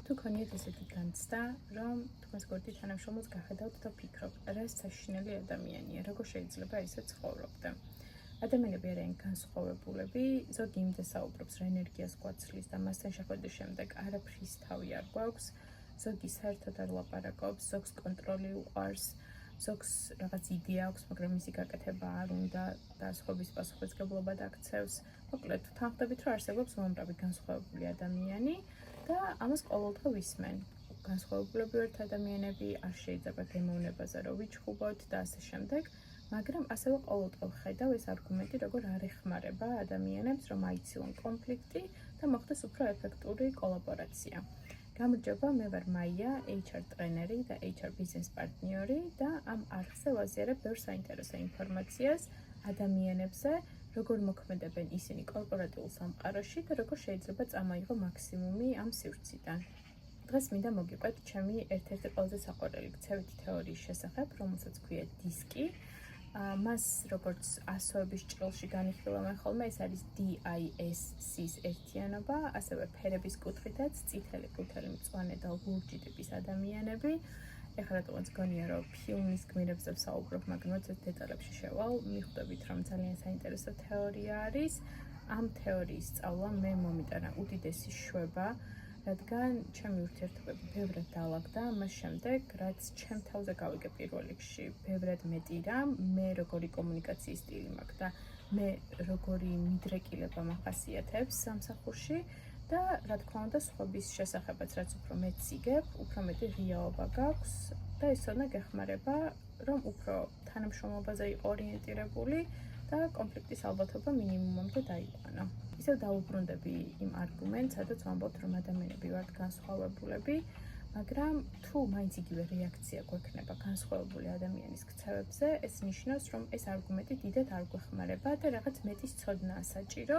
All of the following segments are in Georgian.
თუ გქონიათ ესეთი განცდა, რომ თქვენს გვერდით თანამშრომელს გახედავთ და ფიქრობთ, რა საშინელი ადამიანია, როგორ შეიძლება ესე ცხოვრობდა. ადამიანები არიან განსხვავებულები, ზოგი იმდე საუბრობს, რა ენერგიას გვაცვლის და მასთან შეხვედრის შემდეგ არაფრის თავი არ გვაქვს, ზოგი საერთოდ არ ლაპარაკობს, ზოგს კონტროლი უყვარს, ზოგს რაღაც იდეა აქვს, მაგრამ მისი გაკეთება არ უნდა და სხვების პასუხისმგებლობა დაქცევს. მოკლედ, თანხმდებით, რომ არსებობს უამრავი განსხვავებული ადამიანი და ამას ყოველდღე ვისმენ. განსხვავებულები ვართ ადამიანები, არ შეიძლება გემოვნებაზე რომ ვიჩხუბოთ და ასე შემდეგ. მაგრამ ასევე ყოველდღე ვხედავ ეს არგუმენტი, როგორ არ ეხმარება ადამიანებს, რომ აიცილონ კონფლიქტი და მოხდეს უფრო ეფექტური კოლაბორაცია. გამარჯობა, მე ვარ მაია, HR ტრენერი და HR ბიზნეს პარტნიორი და ამ არხზე ვაზიარებ ბევრ საინტერესო ინფორმაციას ადამიანებზე, როგორ მოქმედებენ ისინი კორპორატიულ სამყაროში და როგორ შეიძლება წამოიღო მაქსიმუმი ამ სივრციდან. დღეს მინდა მოგიყვეთ ჩემი ერთ-ერთი ყველაზე საყვარელი ქცევითი თეორიის შესახებ, რომელსაც ქვია დისკი. მას როგორც ასოების ჭრილში განიხილავენ ხოლმე, ეს არის DISC-ის ერთიანობა, ასევე ფერების კუთხითაც წითელი, ყვითელი, მწვანე და ლურჯი ტიპის ადამიანები. ეხლა რატომაც გონია, რომ ფილმის გმირებზე ვსაუბრობ, მაგრამ როდესაც დეტალებში შევალ, მიხვდებით, რომ ძალიან საინტერესო თეორია არის. ამ თეორიის სწავლა მე მომიტანა უდიდესი შვება, რადგან ჩემი ურთიერთობები ბევრად დაალაგდა, მას შემდეგ, რაც ჩემ თავზე გავიგე პირველ რიგში, ბევრად მეტი რამ, მე როგორი კომუნიკაციის სტილი მაქვს და მე როგორი მიდრეკილება მახასიათებს სამსახურში და რა თქმა უნდა, სხვების შესახებაც, რაც უფრო მეტ იგებ, უფრო მეტი ღიაობა გაქვს და ეს უნდა გეხმარება, რომ უფრო თანამშრომლობაზე იყო ორიენტირებული და კონფლიქტის ალბათობა მინიმუმამდე დაიყვანო. ისევ დაუბრუნდები იმ არგუმენტს, სადაც ვამბობთ, რომ ადამიანები ვართ განსხვავებულები, მაგრამ თუ მაინც იგივე რეაქცია გვექნება განსხვავებული ადამიანის ქცევებზე, ეს ნიშნავს, რომ ეს არგუმენტი დიდად არ გვეხმარება და რაღაც მეტის ცოდნაა საჭირო,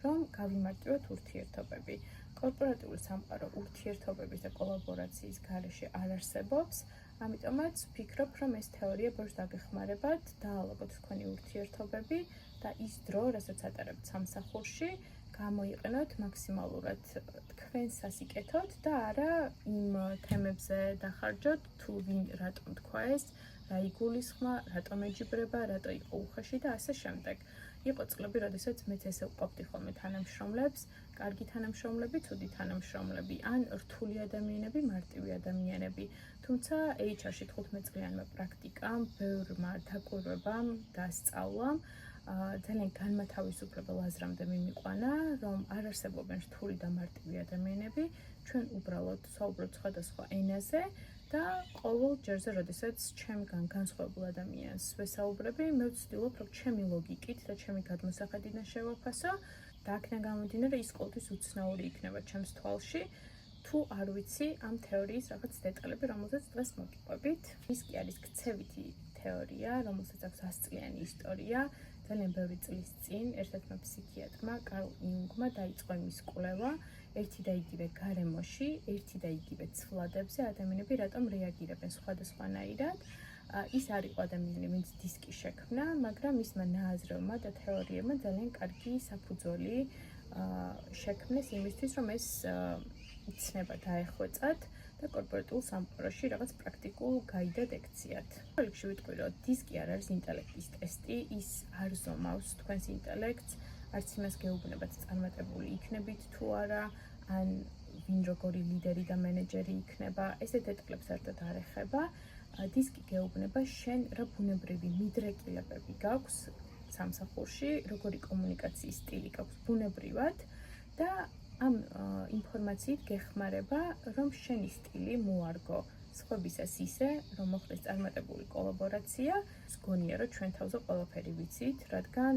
რომ გავიმარტივოთ ურთიერთობები. კორპორატიული სამყარო ურთიერთობების და კოლაბორაციის გარეშე არ არსებობს, ამიტომაც ვფიქრობ, რომ ეს თეორია ბევრს დაგეხმარებათ, დაალაგოთ თქვენი ურთიერთობები და ის დრო, რასაც ატარებთ სამსახურში, გამოიყენოთ მაქსიმალურად თქვენ სასიკეთოდ და არა იმ თემებზე დახარჯოთ, თუ ვინ რატომ თქვა ეს, რა იგულისხმა, რატომ ეჯიბრება, რატო იყო უხეში და ასე შემდეგ. იყო წლები, როდესაც მეც ესე ვყოფდი ხოლმე თანამშრომლებს, კარგი თანამშრომლები, ცუდი თანამშრომლები, ან რთული ადამიანები, მარტივი ადამიანები. თუმცა HR-ში 15 წლიანმა პრაქტიკამ, ბევრმა დაკვირვებამ და სწავლამ ძალიან განმათავისუფლებელ აზრამდე მიმიყვანა, რომ არ არსებობენ რთული და მარტივი ადამიანები, ჩვენ უბრალოდ ვსაუბრობთ სხვადასხვა ენაზე და ყოველ ჯერზე, როდესაც ჩემგან განსხვავებულ ადამიანს ვესაუბრები, მე ვცდილობ, რომ ჩემი ლოგიკით და ჩემი გადმოსახედიდან შევაფასო და აქედან გამომდინარე, ის ყოველთვის უცნაური იქნება ჩემს თვალში, თუ არ ვიცი ამ თეორიის რაღაც დეტალები, რომელზეც დღეს მოგიყვებით. ის კი არის ქცევითი თეორია, რომელსაც აქვს 100 წლიანი ისტორია. ძალიან ბევრი წლის წინ ერთ-ერთმა ფსიქიატრმა კარლ იუნგმა დაიწყო იმის კვლევა, ერთი და იგივე გარემოში, ერთი და იგივე ცვლადებზე ადამიანები რატომ რეაგირებენ სხვადასხვანაირად. ის არ იყო ადამიანი, ვინც დისკი შექმნა, მაგრამ მისმა ნააზრევმა და თეორიებმა ძალიან კარგი საფუძველი შექმნეს იმისთვის, რომ ეს ცნება დაეხვეწათ და კორპორატიულ სამყაროში რაღაც პრაქტიკულ გაიდად ექციათ. რიგში ვიტყვი, რომ დისკი არ არის ინტელექტის ტესტი, ის არ ზომავს თქვენს ინტელექტს, არც იმას გეუბნებათ წარმატებული იქნებით თუ არა, ან ვინ როგორი ლიდერი და მენეჯერი იქნება, ესე დეტალებს საერთოდ არ ეხება. დისკი გეუბნება შენ რა ბუნებრივი მიდრეკილებები გაქვს სამსახურში, როგორი კომუნიკაციის სტილი გაქვს ბუნებრივად და ამ ინფორმაციით გეხმარება, რომ შენი სტილი მოარგო სხვებისას ისე, რომ მოხდეს წარმატებული კოლაბორაცია. გონია, რომ ჩვენ თავზე ყველაფერი ვიცით, რადგან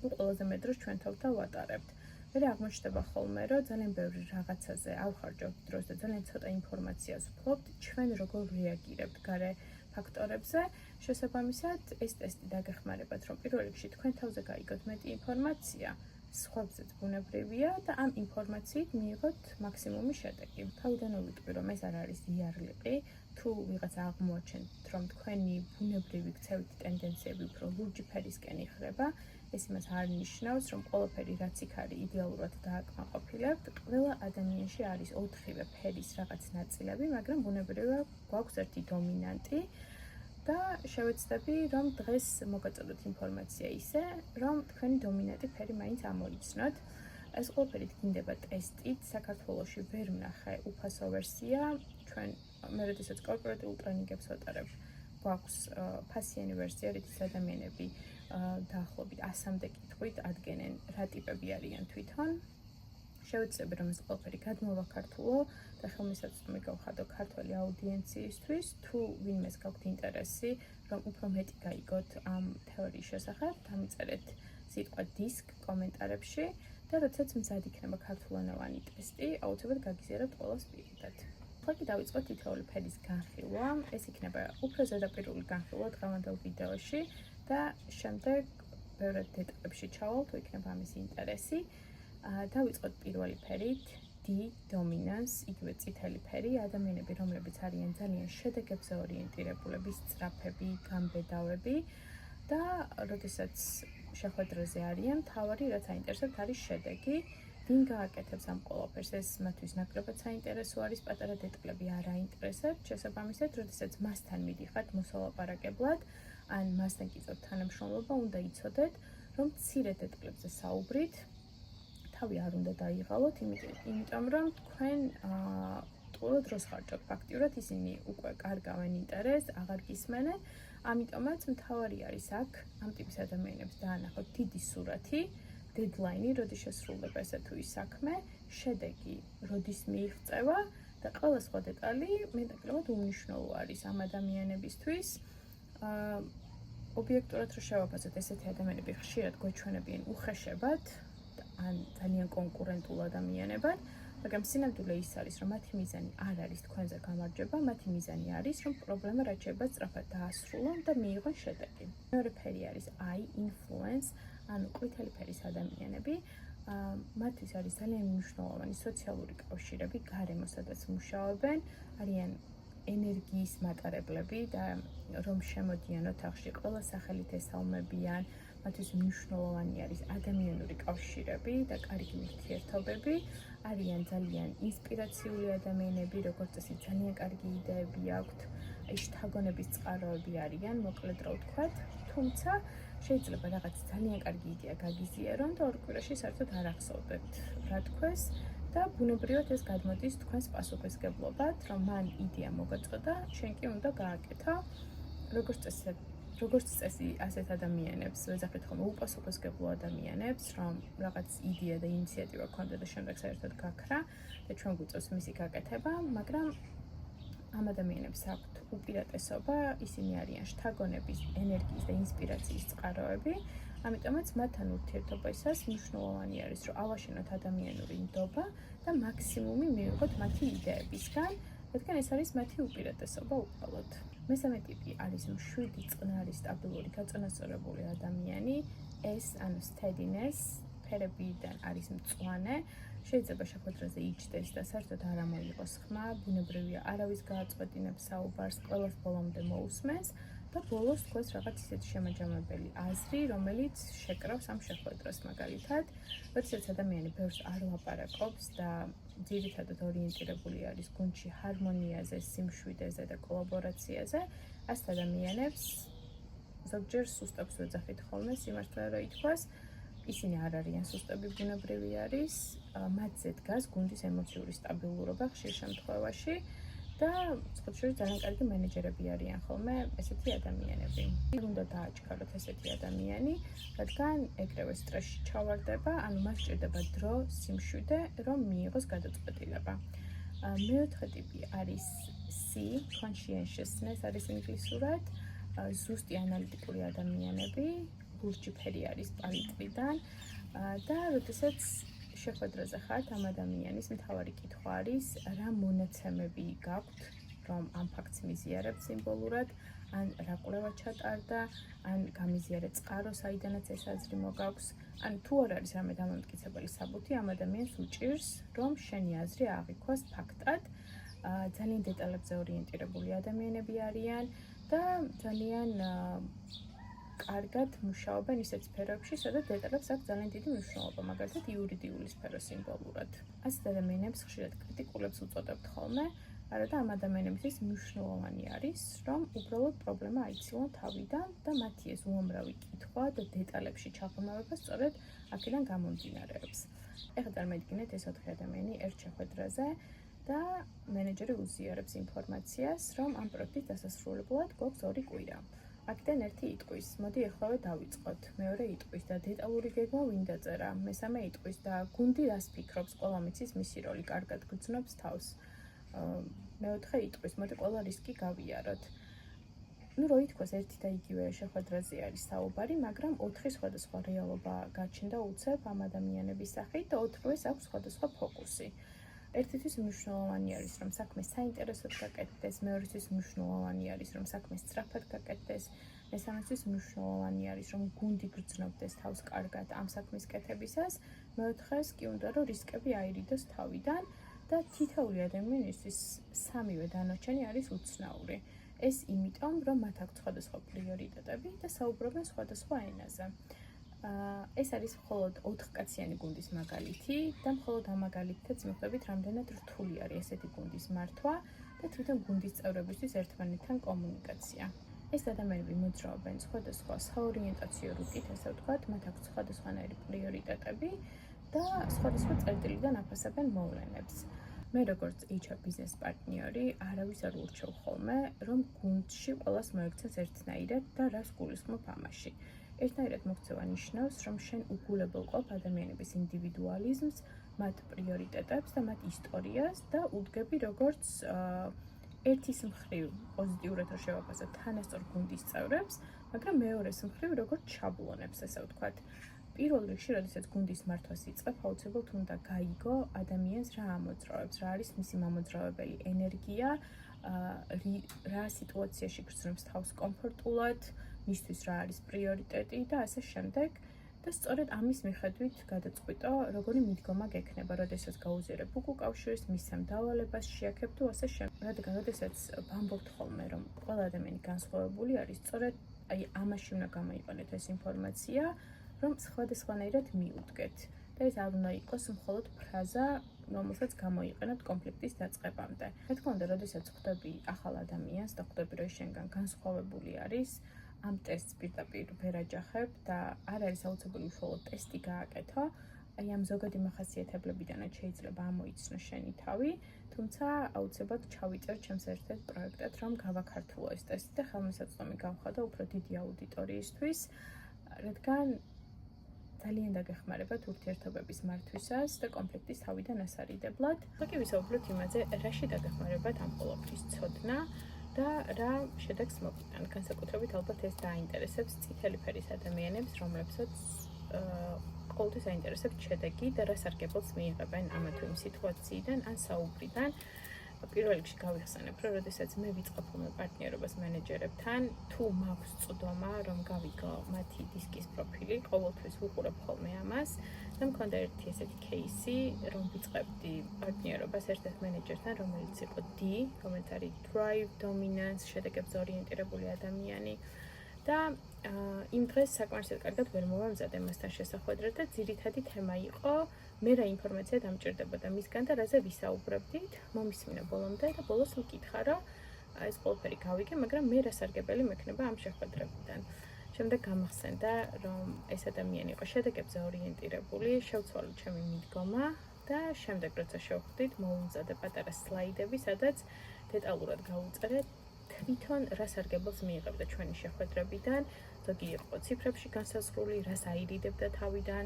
ყველაზე მეტ დროს ჩვენ თავთან ვატარებთ. მე აღმოჩნდება ხოლმე, რომ ძალიან ბევრი რაღაცაზე ავხარჯობთ დროს და ძალიან ცოტა ინფორმაციას ვფლობთ, ჩვენ როგორ რეაგირებთ გარე ფაქტორებზე. შესაბამისად, ეს ტესტი დაგეხმარებათ, რომ პირველ რიგში თქვენ თავზე გაიგოთ მეტი ინფორმაცია სხვებზეც ბუნებრივია და ამ ინფორმაციით მიიღოთ მაქსიმუმი შედეგი. თავიდანვე ვიტყვი, რომ ეს არ არის იარლიყი, თუ ვიღაცა აღმოაჩენთ, რომ თქვენი ბუნებრივი ქცევითი ტენდენციები უფრო ლურჯი ფერისკენ იხრება, ეს იმას არ ნიშნავს, რომ ყველაფერი რაც იქ არის იდეალურად დააკმაყოფილებთ. ყველა ადამიანში არის 4-ვე ფერის რაღაც ნაწილები, მაგრამ ბუნებრივია გვაქვს ერთი დომინანტი და შევეცდები, რომ დღეს მოგაწოდოთ ინფორმაცია ისე, რომ თქვენი დომინანტი ფერი მაინც ამოიცნოთ. ეს ყველაფერი დგინდება ტესტით, საქართველოში ვერ ვნახე უფასო ვერსია, ჩვენ მე როდესაც კორპორატიულ ტრენინგებს ვატარებ, გვაქვს ფასიანი ვერსია, რითიც ადამიანები დაახლოებით 100-მდე კითხვით ადგენენ, რა ტიპები არიან თვითონ. შევეცდები, რომ ეს ყველაფერი გადმოვაქართულო და ხელმისაწვდომი გავხადო ქართველი აუდიენციისთვის, თუ ვინმეს გაქვთ ინტერესი, რომ უფრო მეტი გაიგოთ ამ თეორიის შესახებ, დამიწერეთ სიტყვა დისკ კომენტარებში და როდესაც მზად იქნება ქართულენოვანი ტესტი, აუცილებლად გაგიზიარებთ ყველას პირადად. ახლა კი დავიწყოთ თითოეული ფერის განხილვა. ეს იქნება უფრო ზედაპირული განხილვა დღევანდელ ვიდეოში და შემდეგ ბევრად დეტალებში ჩავალ, თუ იქნება ამის ინტერესი. დავიწყოთ პირველი ფერით, D dominance, იგივე წითელი ფერი, ადამიანები, რომლებიც არიან ძალიან შედეგებზე ორიენტირებულები, სწრაფები, გამბედავები და როდესაც შეხვედრაზე არიან, მთავარი რაც აინტერესებთ არის შედეგი. ვინ გააკეთებს ამ ყველაფერს, ეს მათთვის ნაკლებად საინტერესო არის, პატარა დეტალები არ აინტერესებთ, შესაბამისად, როდესაც მასთან მიდიხართ მოსალაპარაკებლად, ან მასთან გიწევთ თანამშრომლობა, უნდა იცოდეთ, რომ მცირე დეტალებზე საუბრით, თავი არ უნდა დაიღალოთ, იმიტომ რომ თქვენ ყველა დროს ხარჯავთ ფაქტიურად, ისინი უკვე კარგავენ ინტერესს, აღარ გისმენენ, ამიტომაც მთავარი არის აქ ამ ტიპის ადამიანებს დაანახოთ დიდი სურათი, დედლაინი, როდის შესრულდება ესე თუ ის საქმე, შედეგი, როდის მიიღწევა და ყველა სხვა დეტალი მეტნაკლებად უმნიშვნელო არის ამ ადამიანებისთვის. ობიექტურად რო შევაფასოთ, ესეთი ადამიანები ხშირად გვეჩვენებიან უხეშებად ან ძალიან კონკურენტულ ადამიანებად, მაგრამ სინამდვილე ის არის, რომ მათი მიზანი არ არის თქვენზე გამარჯვება, მათი მიზანი არის, რომ პრობლემა რაც შეიძლება სწრაფად დაასრულონ და მიიღონ შედეგი. მეორე ფერი არის I influence, ანუ ყვითელი ფერის ადამიანები, მათთვის არის ძალიან მნიშვნელოვანი სოციალური კავშირები, გარემო, სადაც მუშაობენ, არიან ენერგიის მატარებლები და რომ შემოდიან ოთახში, ყველა სახელით ესალმებიან, მათთვის მნიშვნელოვანი არის ადამიანური კავშირები და კარგი ურთიერთობები, არიან ძალიან ინსპირაციული ადამიანები, როგორც წესი ძალიან კარგი იდეები აქვთ, შთაგონების წყაროები არიან, მოკლედ რა ვთქვათ, თუმცა შეიძლება რაღაც ძალიან კარგი იდეა გაგიზიარონ და ორ კვირაში საერთოდ არ ახსოვდეთ რა თქვეს და ბუნებრივად ეს გადმოდის თქვენს პასუხისგებლობად, რომ მან იდეა მოგაწოდა, შენ კი უნდა გააკეთო. როგორც წესი ასეთ ადამიანებს ვეძახით ხოლმე უპასუხისგებლო ადამიანებს, რომ რაღაც იდეა და ინიციატივა ქონდა და შემდეგ საერთოდ გაქრა და ჩვენ გვიწევს მისი გაკეთება, მაგრამ ამ ადამიანებს აქვთ უპირატესობა, ისინი არიან შთაგონების, ენერგიის და ინსპირაციის წყაროები, ამიტომაც მათთან ურთიერთობისას მნიშვნელოვანი არის, რომ ავაშენოთ ადამიანური ნდობა და მაქსიმუმი მივიღოთ მათი იდეებისგან, რადგან ეს არის მათი უპირატესობა უბრალოდ. მესამე ტიპი არის მშვიდი, წყნარი, სტაბილური, გაწონასწორებული ადამიანი, ეს ანუ steadiness, ფერებიდან არის მწვანე, შეიძლება შეხვედრაზე იჯდეს და საერთოდ არ ამოიღოს ხმა, ბუნებრივია არავის გააწყვეტინებს საუბარს, ყველას ბოლომდე მოусმენს და ბოლოს თქვენს რაღაც ისეთი შემაჯამებელი აზრი, რომელიც შეკრავს ამ შეხვედრას მაგალითად, როდესაც ადამიანი ბევრს არ ლაპარაკობს და ძირითადად ორიენტირებული არის გუნდში ჰარმონიაზე, სიმშვიდეზე და კოლაბორაციაზე, ასეთ ადამიანებს ზოგჯერ სუსტებს ვეძახით ხოლმე, სიმართლე რა ითქვას, ისინი არ არიან სუსტები, ბუნებრივი არის, მათზე დგას გუნდის ემოციური სტაბილურობა ხშირ შემთხვევაში და წყუთშორის ძალიან კარგი მენეჯერები არიან ხოლმე ესეთი ადამიანები. უნდა დააჩქაროთ ესეთი ადამიანი, რადგან ეგრევე სტრესში ჩავარდება, ანუ მას სჭირდება დრო, სიმშვიდე, რომ მიიღოს გადაწყვეტილება. მეოთხე ტიპი არის C, conscientiousness არის ინგლისურად, ზუსტი ანალიტიკური ადამიანები, ლურჯი ფერი არის პალიტრიდან და როდესაც შეხვედრაზე ხართ ამ ადამიანის მთავარი კითხვა არის რა მონაცემები გაქვთ, რომ ამ ფაქტს მიზიარებს სიმბოლურად, ან რა კვლევა ჩატარდა, ან გამიზიარე წყარო, საიდანაც ეს აზრი მოგაქვს, ან თუ არ არის რამე დამამტკიცებელი საბუთი, ამ ადამიანს უჭირს, რომ შენი აზრი აღიქვას ფაქტად. ძალიან დეტალებზე ორიენტირებული ადამიანები არიან და ძალიან კარგად მუშაობენ ისეთ სფეროებში, სადაც დეტალებს აქვს ძალიან დიდი მნიშვნელობა, მაგალითად იურიდიული სფერო სიმბოლურად. ასეთ ადამიანებს ხშირად კრიტიკულებს უწოდებთ ხოლმე, არადა ამ ადამიანებისთვის მნიშვნელოვანი არის, რომ უბრალოდ პრობლემა აიცილონ თავიდან და მათი ეს უამრავი კითხვა და დეტალებში ჩაყრდნობა სწორედ აქედან გამომდინარეობს. ეხლა წარმოიდგინეთ ეს 4 ადამიანი ერთ შეხვედრაზე და მენეჯერი უზიარებს ინფორმაციას, რომ ამ პროექტის დასასრულებლად გვაქვს 2 კვირა. აქედან ერთი იტყვის, მოდი ახლავე დავიწყოთ, მეორე იტყვის და დეტალური გეგმა ვინ დაწერა, მესამე იტყვის და გუნდი რას ფიქრობს, ყველა მიცის მისი როლი, კარგად გრძნობს თავს. მეოთხე იტყვის, მოდი ყველა რისკი გავიაროთ. რო ითქვას ერთი და იგივე შეხვედრაზე არის საუბარი, მაგრამ 4 სხვადასხვა რეალობა გაჩნდა უცებ ამ ადამიანების სახით და 4-ს აქვს სხვადასხვა ფოკუსი. ერთისთვის მნიშვნელოვანი არის, რომ საქმე საინტერესოდ გაკეთდეს, მეორისთვის მნიშვნელოვანი არის, რომ საქმე სწრაფად გაკეთდეს, მესამესთვის მნიშვნელოვანი არის, რომ გუნდი გრძნობდეს თავს კარგად ამ საქმის კეთებისას, მეოთხეს კი უნდა, რომ რისკები აირიდოს თავიდან და თითოეული ადამიანისთვის სამივე დანარჩენი არის უცნაური. ეს იმიტომ, რომ მათ აქვთ სხვადასხვა პრიორიტეტები და საუბრობენ სხვადასხვა ენაზე. ეს არის მხოლოდ 4 კაციანი გუნდის მაგალითი და მხოლოდ ამ მაგალითითაც მიხვდებით, რამდენად რთული არის ესეთი გუნდის მართვა და თვითონ გუნდის წევრებისთვის ერთმანეთთან კომუნიკაცია. ეს ადამიანები მოძრაობენ სხვადასხვა საორიენტაციო რუკით, ასე ვთქვათ, მათ აქვთ სხვადასხვანაირი პრიორიტეტები და სხვადასხვა წერტილიდან აფასებენ მოვლენებს. მე როგორც HR ბიზნეს პარტნიორი არავის არ ურჩევ ხოლმე, რომ გუნდში ყველას მოექცეს ერთნაირად და რას გულისხმობ ამაში. ერთნაირად მოქცევა ნიშნავს, რომ შენ უგულებელყოფ ადამიანების ინდივიდუალიზმს, მათ პრიორიტეტებს და მათ ისტორიას და უდგები როგორც ერთის მხრივ პოზიტიურად რო შევაფასოთ თანასწორ გუნდის წევრებს, მაგრამ მეორეს მხრივ როგორც შაბლონებს, ასე ვთქვათ. პირველ რიგში, როდესაც გუნდის მართვას იწყებ, აუცილებლად უნდა გაიგო ადამიანს რა ამოძრავებს, რა არის მისი მამოძრავებელი ენერგია, რა სიტუაციაში გრძნობს თავს კომფორტულად, მისთვის რა არის პრიორიტეტი და ასე შემდეგ. და სწორედ ამის მიხედვით გადაწყვიტო, როგორი მიდგომა გექნება, როდესაც გაუზიარებ უკავშირს, მისცემ დავალებას, შეაქებ თუ ასე შემდეგ. რადგან როდესაც ვამბობთ ხოლმე, რომ ყველა ადამიანი განსხვავებული არის, სწორედ აი ამაში უნდა გამოიყენოთ ეს ინფორმაცია, რომ სხვადასხვანაირად მიუდგეთ. და ეს არ უნდა იყოს მხოლოდ ფრაზა, რომელსაც გამოიყენოთ კონფლიქტის დაწყებამდე. რა თქმა უნდა, როდესაც ხვდები ახალ ადამიანს და ხვდები, რომ შენგან განსხვავებული არის, ამ ტესტს პირდაპირ ვერ აჯახებ და არ არის აუცილებელი უშუალოდ ტესტი გააკეთო. აი ამ ზოგადი მახასიათებლებიდანაც შეიძლება ამოიცნო შენი თავი, თუმცა აუცილებლად ჩავიწერ ჩემს ერთ-ერთ პროექტად, რომ გავაქართულო ეს ტესტი და ხელმისაწვდომი გავხადო უფრო დიდი აუდიტორიისთვის, რადგან ძალიან დაგეხმარებათ ურთიერთობების მართვისას და კონფლიქტის თავიდან ასარიდებლად. ხა კი ვისაუბროთ იმაზე, რაში დაგეხმარებათ ამ ყოველთვის ცოდნა და რა შედეგს მოგვიტან. განსაკუთრებით ალბათ ეს დაინტერესებს წითელი ფერის ადამიანებს, რომლებსაც ყოველთვის აინტერესებთ შედეგი და რა სარგებლობს მიიღებენ ამა თუ იმ სიტუაციიდან ან საუბრიდან. პირველ რიგში გავიხსენებ, რომ როდესაც მე ვიწყებ პარტნიორობას მენეჯერებთან, თუ მაქვს წვდომა, რომ გავიგო მათი დისკის პროფილი, ყოველთვის ვუყურებ ხოლმე ამას და მქონდა ერთი ესეთი кейსი, რომ ვიწყებდი პარტნიორობას ერთ-ერთ მენეჯერთან, რომელიც იყო D, რომელიც არის Drive, Dominance, შედეგებზე ორიენტირებული ადამიანი და იმ დღეს საკმარისად კარგად ვერ მოვამზადე მასთან შესახვედრად და ძირითადი თემა იყო მე რა ინფორმაცია დამჭირდებოდა მისგან და რაზე ვისაუბრებდით, მომისმინა ბოლომდე და ბოლოს მკითხა, რომ ეს ყველაფერი გავიგე, მაგრამ მე რა სარგებელი მექნება ამ შეხვედრებიდან. შემდეგ გამახსენდა, რომ ეს ადამიანი იყო შედეგებზე ორიენტირებული, შევცვალე ჩემი მიდგომა და შემდეგ როცა შევხვდით, მოვამზადე პატარა სლაიდები, სადაც დეტალურად გავუწერე თვითონ რა სარგებელს მიიღებდა ჩვენი შეხვედრებიდან, ზოგი იყო ციფრებში განსაზღვრული, რას აირიდებდა თავიდან,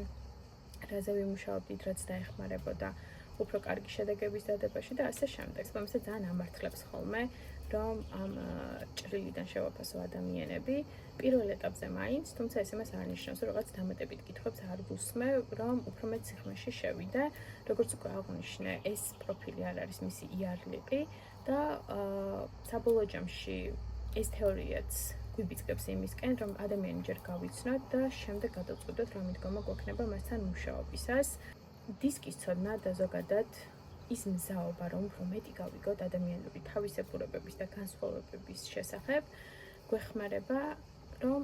რაზე ვიმუშაობდით, რაც დაეხმარებოდა უფრო კარგი შედეგების დადებაში და ასე შემდეგ. მომისაც ძალიან ამართლებს ხოლმე, რომ ამ ჭრილიდან შევაფასო ადამიანები პირველ ეტაპზე მაინც, თუმცა ეს იმას არ ნიშნავს, რომ რაღაც დამატებით კითხვებს არ ვუსმევ, რომ უფრო მეტ სიღრმეში შევიდე. როგორც უკვე აღვნიშნე, ეს პროფილი არ არის მისი იარლიყი და საბოლოო ჯამში ეს თეორიაც გვიბიძგებს იმისკენ, რომ ადამიანი ჯერ გავიცნოთ და შემდეგ გადავწყვიტოთ, რა მიდგომა გვექნება მასთან მუშაობისას. დისკის ცოდნა და ზოგადად ის მზაობა, რომ უფრო მეტი გავიგოთ ადამიანური თავისებურებების და განსხვავებების შესახებ, გვეხმარება, რომ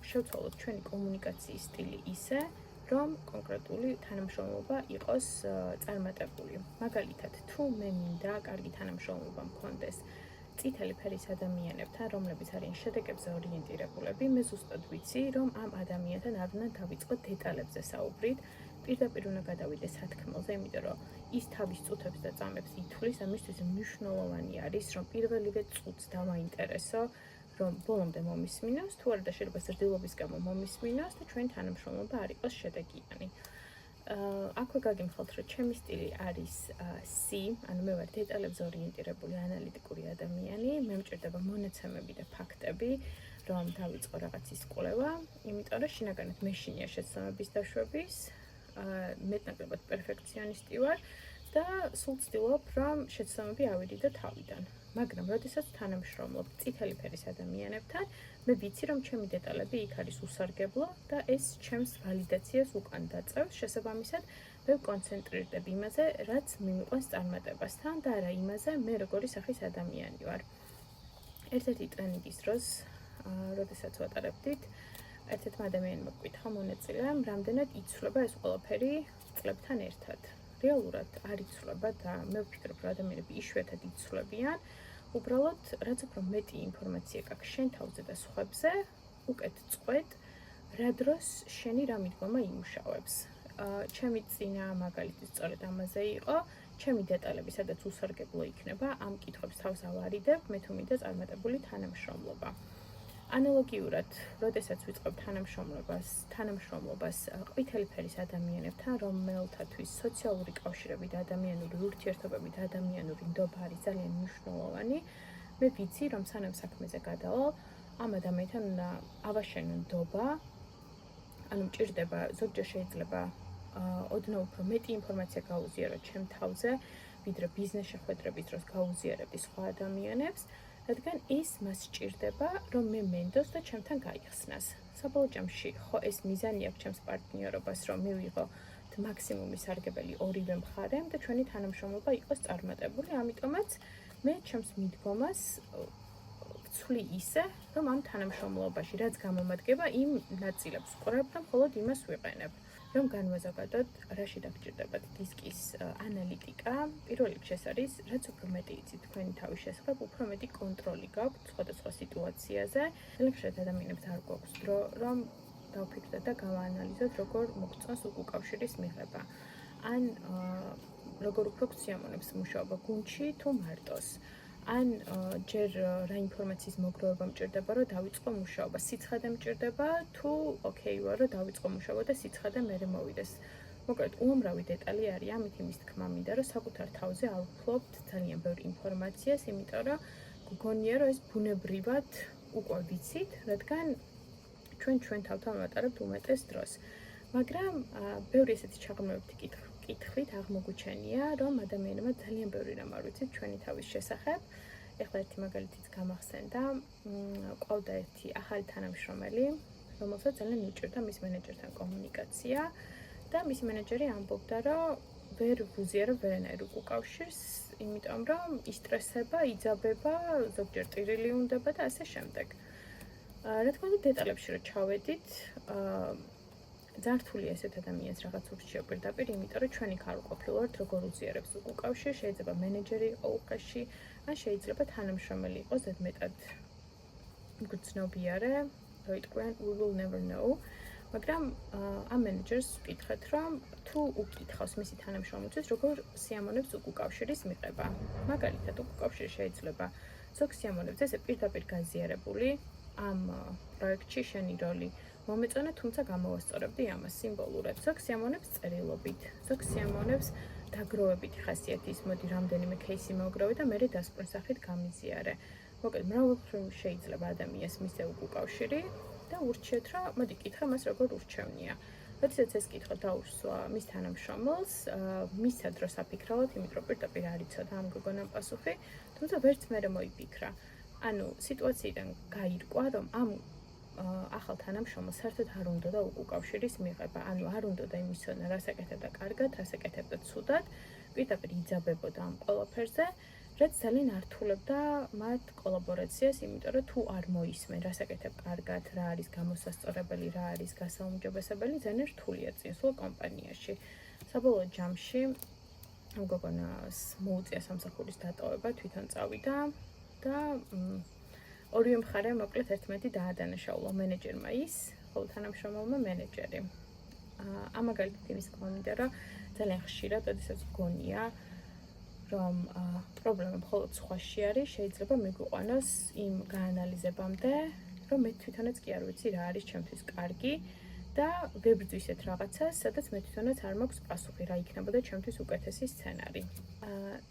შევცვალოთ ჩვენი კომუნიკაციის სტილი ისე, რომ კონკრეტული თანამშრომლობა იყოს წარმატებული. მაგალითად, თუ მე მინდა კარგი თანამშრომლობა მქონდეს წითელი ფერის ადამიანებთან, რომლებიც არიან შედეგებზე ორიენტირებულები, მე ზუსტად ვიცი, რომ ამ ადამიანთან არ უნდა დავიწყოთ დეტალებზე საუბრით, პირდაპირ უნდა გადავიდე სათქმელზე, იმიტომ რომ ის თავის წუთებს და წამებს ითვლის, ამისთვის მნიშვნელოვანი არის, რომ პირველივე წუთს დავაინტერესო, რომ ბოლომდე მომისმინოს, თუ არა და შეიძლება ზრდილობის გამო მომისმინოს და ჩვენი თანამშრომლობა არ იყოს შედეგიანი. აქვე გაგიმხელთ, რომ ჩემი სტილი არის C, ანუ მე ვარ დეტალებზე ორიენტირებული ანალიტიკური ადამიანი, მე მჭირდება მონაცემები და ფაქტები, რომ დავიწყო რაღაცის კვლევა, იმიტომ რომ შინაგანად მე შინია შეცდომების დაშვების, მეტნაკლებად პერფექციონისტი ვარ და სულ ვცდილობ, რომ შეცდომები ავიდიდო თავიდან. მაგრამ, როდესაც თანამშრომლობ წითელი ფერის ადამიანებთან, მე ვიცი, რომ ჩემი დეტალები იქ არის უსარგებლო და ეს ჩემს ვალიდაციას უკან დაწევს. შესაბამისად, მე ვკონცენტრირდები იმაზე, რაც მიმიყვანს წარმატებასთან და არა იმაზე, მე როგორი სახის ადამიანი ვარ. ერთ-ერთი ტრენინგის დროს, როდესაც ვატარებდით, ერთ-ერთმა ადამიანმა გკითხა მონაწილემ, რამდენად იცვლება ეს ყველაფერი წლებთან ერთად. რეალურად არ იცვლება და მე ვფიქრობ, რომ ადამიანები იშვიათად იცვლებიან. უბრალოდ, რაც უფრო მეტი ინფორმაცია გაქვს შენ თავზე და სხვებზე, უკეთ წყვეტ, რა დროს შენი რა მიდგომა იმუშავებს. ჩემი წინა მაგალითი სწორედ ამაზე იყო, ჩემი დეტალები, სადაც უსარგებლო იქნება, ამ კითხვებს თავს ავარიდებ, მე თუ მინდა წარმატებული თანამშრომლობა. ანალოგიურად, როდესაც ვიწყებ თანამშრომლობას ყვითელი ფერის ადამიანებთან, რომელთათვის სოციალური კავშირები და ადამიანური ურთიერთობები და ადამიანური ნდობა არის ძალიან მნიშვნელოვანი, მე ვიცი, რომ სანამ საქმეზე გადავალ, ამ ადამიანთან უნდა ავაშენო ნდობა, ანუ მჭირდება, ზოგჯერ შეიძლება ოდნავ უფრო მეტი ინფორმაცია გაუზიარო ჩემ თავზე, ვიდრე ბიზნეს შეხვედრების დროს გაუზიარებდი სხვა ადამიანებს, რადგან ის მას სჭირდება, რომ მე მენდოს და ჩემთან გაიხსნას. საბოლოო ჯამში, ხო ეს მიზანი აქვს ჩემს პარტნიორობას, რომ მივიღოთ მაქსიმუმი სარგებელი ორივე მხარემ და ჩვენი თანამშრომლობა იყოს წარმატებული, ამიტომაც მე ჩემს მიდგომას ვცვლი ისე, რომ ამ თანამშრომლობაში რაც გამომადგება, იმ ნაწილებს ვყურებ და მხოლოდ იმას ვიყენებ. რომ განვაზოგადოთ, რაში დაგჭირდებათ დისკის ანალიტიკა, პირველ რიგში ეს არის, რაც უფრო მეტი იცით თქვენი თავის შესახებ, უფრო მეტი კონტროლი გაქვთ სხვადასხვა სიტუაციაზე. ძალიან ხშირად ადამიანებს არ გვაქვს დრო, რომ დავფიქრდეთ და გავაანალიზოთ, როგორ მოგწონს უკავშირის მიღება. ან როგორ უფრო გსიამოვნებს მუშაობა გუნდში თუ მარტოს. ან ჯერ რა ინფორმაციის მოგროვება მჭირდება, რომ დავიწყო მუშაობა, სიცხადე მჭირდება, თუ ოკეი ვარ, რომ დავიწყო მუშაობა და სიცხადე მერე მოვიდეს. მოკლედ, უამრავი დეტალი არის, ამით იმის თქმა მინდა, რომ საკუთარ თავზე არ ვფლობთ ძალიან ბევრ ინფორმაციას, იმიტომ რომ გგონია, რომ ეს ბუნებრივად უკვე ვიცით, რადგან ჩვენ თავთან ვატარებთ უმეტეს დროს. მაგრამ ბევრი ესეთი ჩაღრმავებითი კითხვით აღმოგვიჩენია, რომ ადამიანებმა ძალიან ბევრი რამ არ ვიცით ჩვენი თავის შესახებ. ეხლა ერთი მაგალითიც გამახსენდა, ყავდა ერთი ახალი თანამშრომელი, რომელსაც ძალიან უჭირდა მის მენეჯერთან კომუნიკაცია და მისი მენეჯერი ამბობდა, რომ ვერ ვუზიარებ ვერანაირ უკავშირს, იმიტომ რომ ისტრესება, იძაბება, ზოგჯერ ტირილი უნდება და ასე შემდეგ. რა თქმა უნდა, დეტალებში რო ჩავედით, ძალიან რთულია ესეთ ადამიანს რაღაც ურჩიო პირდაპირ, იმიტომ რომ ჩვენ იქ არ ვყოფილვართ, როგორ უზიარებს უკავშირს, შეიძლება მენეჯერი იყო უხეში, ან შეიძლება თანამშრომელი იყოს ზედმეტად გრძნობიარე, რო იტყვიან we will never know. მაგრამ ამ მენეჯერს ვკითხეთ, რომ თუ უკითხავს მისი თანამშრომლისთვის, როგორ სიამოვნებს უკავშირის მიღება. მაგალითად, უკავშირი შეიძლება ზოგ სიამოვნებს ესე პირდაპირ გაზიარებული ამ პროექტში შენი როლი მომეწონა, თუმცა გამოვასწორებდი ამას სიმბოლურად. ზოგ სიამოვნებს წერილობით, ზოგ სიამოვნებს დაგროვებითი ხასიათის, მოდი რამდენიმე кейსი მოგროვე და მერე დასკვნისახით გამიზიარე. მოკლედ მრავალფეროვ შეიძლება ადამიანს მისცე უკავშირი და ურჩიეთ, რომ მოდი კითხე მას როგორ ურჩევნია. როდესაც ეს კითხვა დაუსვა მის თანამშრომელს, მისცა დროს აფიქრალოთ, იმიტომ რომ პირდაპირ არ იცოდა ამ გოგონამ პასუხი, თუმცა ვერც მერე მოიფიქრა. ანუ სიტუაციიდან გაირკვა, რომ ამ ახალ თანამშრომელს საერთოდ არ უნდოდა უკავშირის მიღება, ანუ არ უნდოდა იმისონა, რას ეკეთებდა კარგად, რას ეკეთებდა ცუდად, პირდაპირ იძაბებოდა ამ ყველაფერზე, რაც ძალიან ართულებდა მათ კოლაბორაციას, იმიტომ რომ თუ არ მოისმენ, რას ეკეთებ კარგად, რა არის გამოსასწორებელი, რა არის გასაუმჯობესებელი, ძალიან რთულია წინსვლა კომპანიაში. საბოლოო ჯამში ამ გოგონას მოუწია სამსახურის დატოვება, თვითონ წავიდა და ორივე მხარე მოკლედ ერთმანეთი დაადანაშაულა, მენეჯერმა ის, ხოლო თანამშრომელმა მენეჯერი. ამ მაგალითად იმის გამომდინარე, რომ ძალიან ხშირად, როდესაც გონია, რომ პრობლემა მხოლოდ სხვაში არის, შეიძლება მიგვიყვანოს იმ გაანალიზებამდე, რომ მე თვითონაც კი არ ვიცი რა არის ჩემთვის კარგი და ვებრძვი ისეთ რაღაცას, სადაც მე თვითონაც არ მაქვს პასუხი, რა იქნებოდა ჩემთვის უკეთესი სცენარი.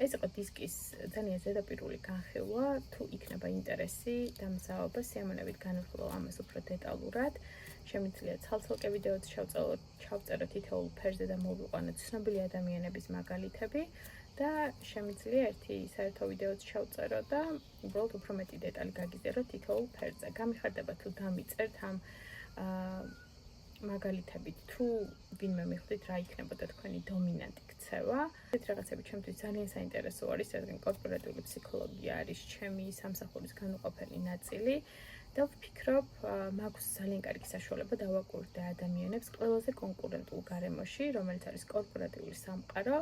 ეს იყო დისკის ძალიან ზედაპირული განხილვა, თუ იქნება ინტერესი და მზაობა სიამოვნებით განვიხილავ ამას უფრო დეტალურად. შემიძლია ცალ-ცალკე ვიდეოც ჩავწერო თითოეულ ფერზე და მოვიყვანოთ ცნობილი ადამიანების მაგალითები და შემიძლია ერთი საერთო ვიდეოც ჩავწერო და უბრალოდ უფრო მეტი დეტალი გაგიზიაროთ თითოეულ ფერზე. გამიხარდება თუ დამიწერთ ამ მაგალითებით, თუ ვინმე მიხვდით რა იქნებოდა თქვენი დომინანტი ქცევა. ეს რაღაცები ჩემთვის ძალიან საინტერესო არის, რადგან კორპორატიული ფსიქოლოგია არის ჩემი სამსახურის განუყოფელი ნაწილი და ვფიქრობ, მაქვს ძალიან კარგი საშუალება დავაკვირდე ადამიანებს ყველაზე კონკურენტულ გარემოში, რომელიც არის კორპორატიული სამყარო.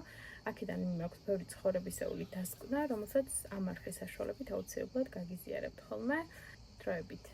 აქედან მაქვს ბევრი ცხოვრებისეული დასკვნა, რომელსაც ამ არხის საშუალებით აუცილებლად გაგიზიარებთ ხოლმე. დროებით.